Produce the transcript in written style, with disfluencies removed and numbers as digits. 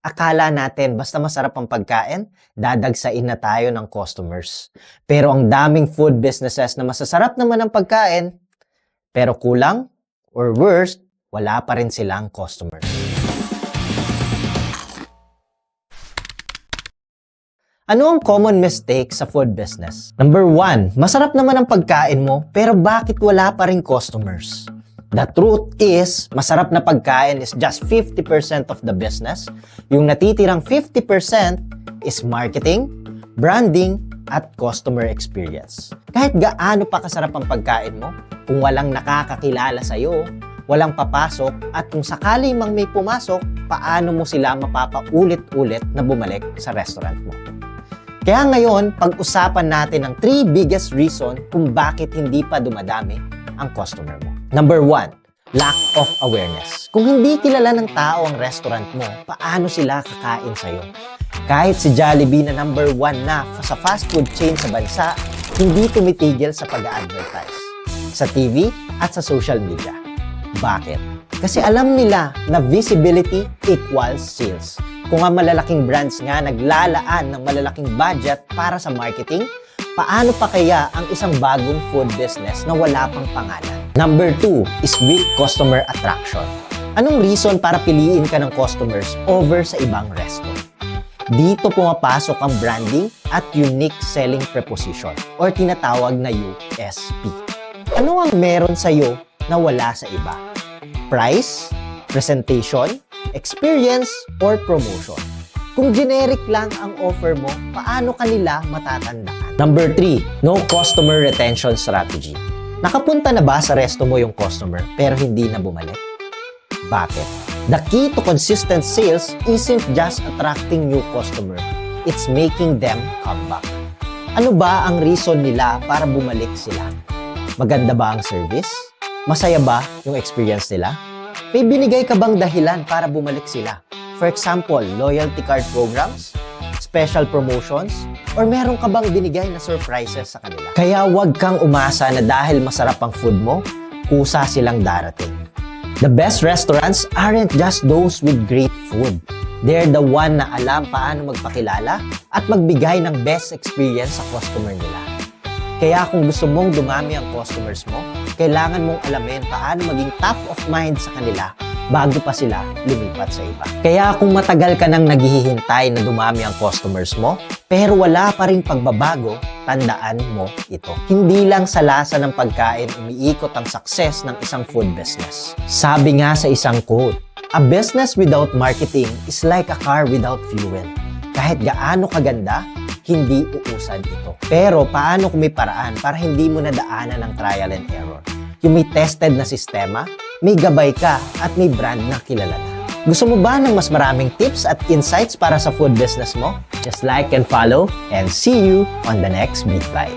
Akala natin basta masarap ang pagkain, dadagsain na tayo ng customers. Pero ang daming food businesses na masasarap naman ang pagkain, pero kulang or worse, wala pa rin silang customers. Ano ang common mistake sa food business? Number 1, masarap naman ang pagkain mo, pero bakit wala pa rin customers? The truth is, masarap na pagkain is just 50% of the business. Yung natitirang 50% is marketing, branding, at customer experience. Kahit gaano pa kasarap ang pagkain mo, kung walang nakakakilala sa'yo, walang papasok, at kung sakali mang may pumasok, paano mo sila mapapaulit-ulit na bumalik sa restaurant mo? Kaya ngayon, pag-usapan natin ang 3 biggest reason kung bakit hindi pa dumadami ang customer mo. Number 1, lack of awareness. Kung hindi kilala ng tao ang restaurant mo, paano sila kakain sa'yo? Kahit si Jollibee na number 1 na sa fast food chain sa bansa, hindi tumitigil sa pag-advertise sa TV at sa social media. Bakit? Kasi alam nila na visibility equals sales. Kung ang malalaking brands nga naglalaan ng malalaking budget para sa marketing, paano pa kaya ang isang bagong food business na wala pang pangalan? Number 2 is weak customer attraction. Anong reason para piliin ka ng customers over sa ibang resto? Dito pumapasok ang branding at unique selling proposition or tinatawag na USP. Ano ang meron sa'yo na wala sa iba? Price, presentation, experience, or promotion? Kung generic lang ang offer mo, paano kanila matatandaan? Number 3, no customer retention strategy. Nakapunta na ba sa resto mo yung customer pero hindi na bumalik? Bakit? The key to consistent sales isn't just attracting new customer, it's making them come back. Ano ba ang reason nila para bumalik sila? Maganda ba ang service? Masaya ba yung experience nila? May binigay ka bang dahilan para bumalik sila? For example, loyalty card programs, special promotions, or meron ka bang binigay na surprises sa kanila? Kaya huwag kang umasa na dahil masarap ang food mo, kusa silang darating. The best restaurants aren't just those with great food. They're the one na alam paano magpakilala at magbigay ng best experience sa customer nila. Kaya kung gusto mong dumami ang customers mo, kailangan mong alamin paano maging top of mind sa kanila bago pa sila lumipat sa iba. Kaya kung matagal ka nang naghihintay na dumami ang customers mo, pero wala pa ring pagbabago, tandaan mo ito. Hindi lang sa lasa ng pagkain umiikot ang success ng isang food business. Sabi nga sa isang quote, "A business without marketing is like a car without fuel. Kahit gaano kaganda, hindi uusad ito." Pero paano kung may paraan para hindi mo nadaanan ng trial and error? Yung may tested na sistema, may gabay ka at may brand na kilala na. Gusto mo ba ng mas maraming tips at insights para sa food business mo? Just like and follow and see you on the next Big Bite.